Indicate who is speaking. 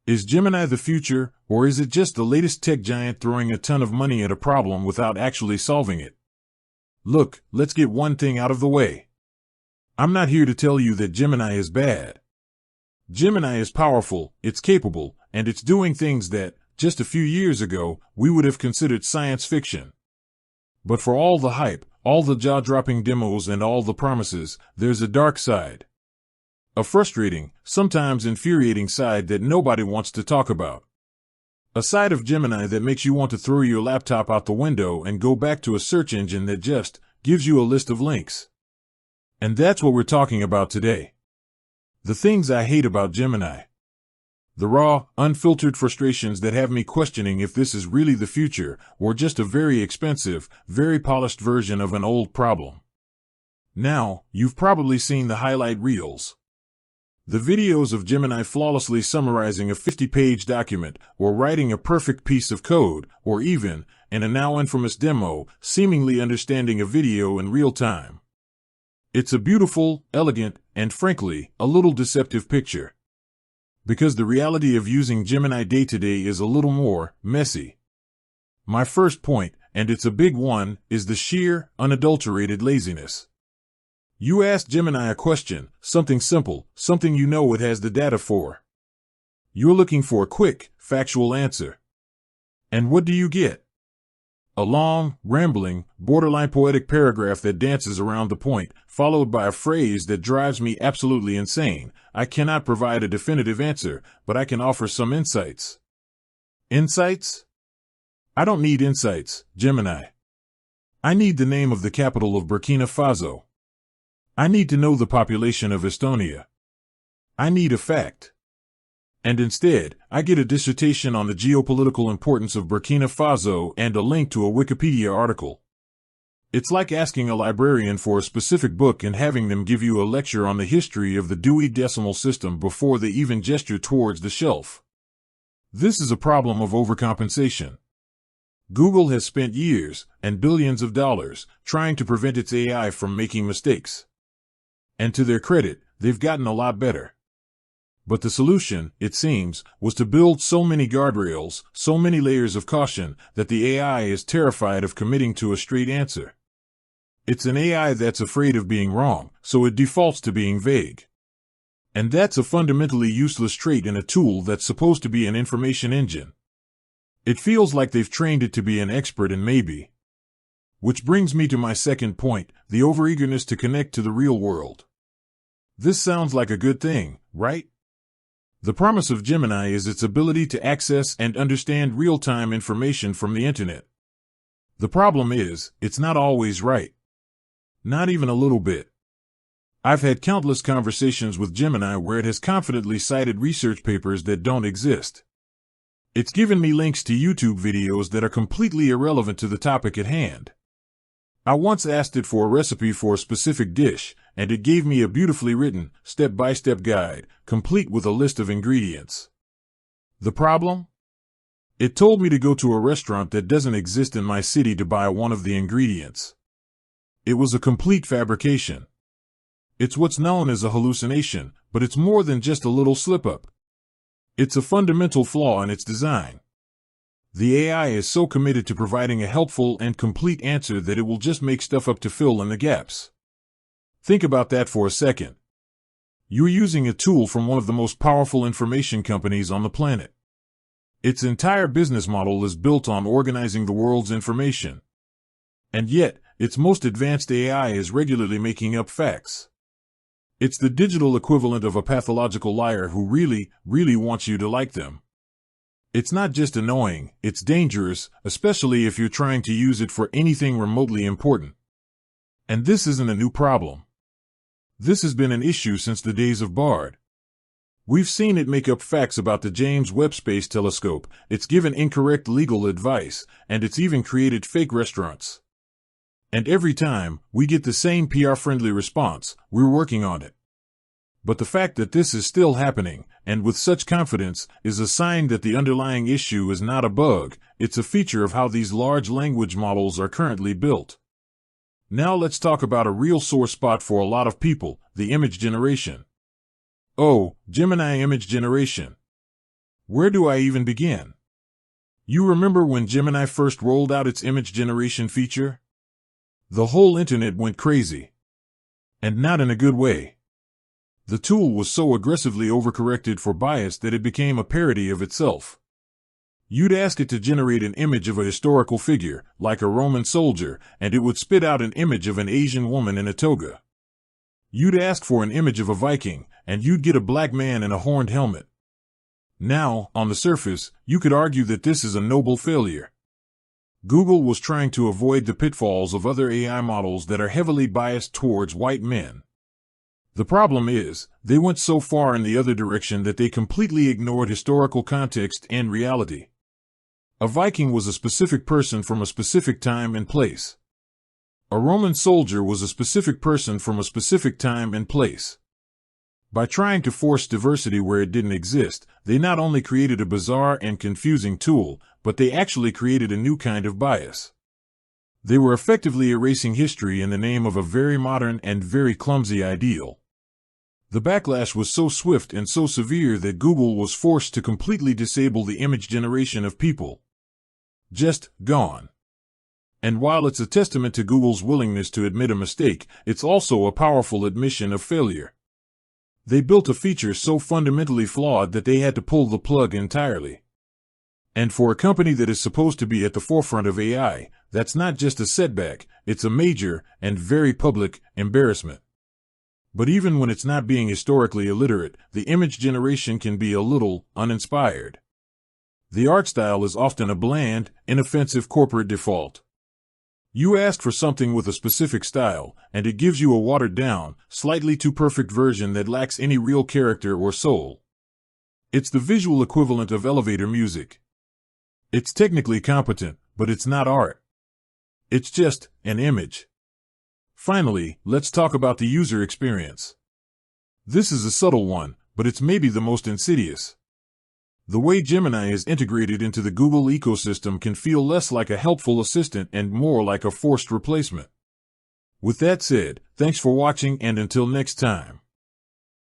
Speaker 1: Is Gemini the future, or is it just the latest tech giant throwing a ton of money at a problem without actually solving it? Look, let's get one thing out of the way. I'm not here to tell you that Gemini is bad. Gemini is powerful, it's capable, and it's doing things that, just a few years ago, we would have considered science fiction. But for all the hype, all the jaw-dropping demos and all the promises, there's a dark side. A frustrating, sometimes infuriating side that nobody wants to talk about. A side of Gemini that makes you want to throw your laptop out the window and go back to a search engine that just gives you a list of links. And that's what we're talking about today. The things I hate about Gemini. The raw, unfiltered frustrations that have me questioning if this is really the future or just a very expensive, very polished version of an old problem. Now, you've probably seen the highlight reels. The videos of Gemini flawlessly summarizing a 50-page document, or writing a perfect piece of code, or even, in a now infamous demo, seemingly understanding a video in real time. It's a beautiful, elegant, and frankly, a little deceptive picture. Because the reality of using Gemini day-to-day is a little more messy. My first point, and it's a big one, is the sheer, unadulterated laziness. You ask Gemini a question, something simple, something you know it has the data for. You're looking for a quick, factual answer. And what do you get? A long, rambling, borderline poetic paragraph that dances around the point, followed by a phrase that drives me absolutely insane. I cannot provide a definitive answer, but I can offer some insights. Insights? I don't need insights, Gemini. I need the name of the capital of Burkina Faso. I need to know the population of Estonia. I need a fact. And instead, I get a dissertation on the geopolitical importance of Burkina Faso and a link to a Wikipedia article. It's like asking a librarian for a specific book and having them give you a lecture on the history of the Dewey Decimal System before they even gesture towards the shelf. This is a problem of overcompensation. Google has spent years, and billions of dollars, trying to prevent its AI from making mistakes. And to their credit, they've gotten a lot better. But the solution, it seems, was to build so many guardrails, so many layers of caution, that the AI is terrified of committing to a straight answer. It's an AI that's afraid of being wrong, so it defaults to being vague. And that's a fundamentally useless trait in a tool that's supposed to be an information engine. It feels like they've trained it to be an expert in maybe. Which brings me to my second point, the overeagerness to connect to the real world. This sounds like a good thing, right? The promise of Gemini is its ability to access and understand real-time information from the internet. The problem is, it's not always right. Not even a little bit. I've had countless conversations with Gemini where it has confidently cited research papers that don't exist. It's given me links to YouTube videos that are completely irrelevant to the topic at hand. I once asked it for a recipe for a specific dish, and it gave me a beautifully written, step-by-step guide, complete with a list of ingredients. The problem? It told me to go to a restaurant that doesn't exist in my city to buy one of the ingredients. It was a complete fabrication. It's what's known as a hallucination, but it's more than just a little slip-up. It's a fundamental flaw in its design. The AI is so committed to providing a helpful and complete answer that it will just make stuff up to fill in the gaps. Think about that for a second. You're using a tool from one of the most powerful information companies on the planet. Its entire business model is built on organizing the world's information. And yet, its most advanced AI is regularly making up facts. It's the digital equivalent of a pathological liar who really, really wants you to like them. It's not just annoying, it's dangerous, especially if you're trying to use it for anything remotely important. And this isn't a new problem. This has been an issue since the days of Bard. We've seen it make up facts about the James Webb Space Telescope, it's given incorrect legal advice, and it's even created fake restaurants. And every time, we get the same PR-friendly response, we're working on it. But the fact that this is still happening, and with such confidence, is a sign that the underlying issue is not a bug, it's a feature of how these large language models are currently built. Now let's talk about a real sore spot for a lot of people, the image generation. Oh, Gemini image generation. Where do I even begin? You remember when Gemini first rolled out its image generation feature? The whole internet went crazy. And not in a good way. The tool was so aggressively overcorrected for bias that it became a parody of itself. You'd ask it to generate an image of a historical figure, like a Roman soldier, and it would spit out an image of an Asian woman in a toga. You'd ask for an image of a Viking, and you'd get a black man in a horned helmet. Now, on the surface, you could argue that this is a noble failure. Google was trying to avoid the pitfalls of other AI models that are heavily biased towards white men. The problem is, they went so far in the other direction that they completely ignored historical context and reality. A Viking was a specific person from a specific time and place. A Roman soldier was a specific person from a specific time and place. By trying to force diversity where it didn't exist, they not only created a bizarre and confusing tool, but they actually created a new kind of bias. They were effectively erasing history in the name of a very modern and very clumsy ideal. The backlash was so swift and so severe that Google was forced to completely disable the image generation of people. Just gone. And while it's a testament to Google's willingness to admit a mistake, it's also a powerful admission of failure. They built a feature so fundamentally flawed that they had to pull the plug entirely. And for a company that is supposed to be at the forefront of AI, that's not just a setback, it's a major and very public embarrassment. But even when it's not being historically illiterate, the image generation can be a little uninspired. The art style is often a bland, inoffensive corporate default. You ask for something with a specific style, and it gives you a watered-down, slightly too perfect version that lacks any real character or soul. It's the visual equivalent of elevator music. It's technically competent, but it's not art. It's just an image. Finally, let's talk about the user experience. This is a subtle one, but it's maybe the most insidious. The way Gemini is integrated into the Google ecosystem can feel less like a helpful assistant and more like a forced replacement. With that said, thanks for watching, and until next time.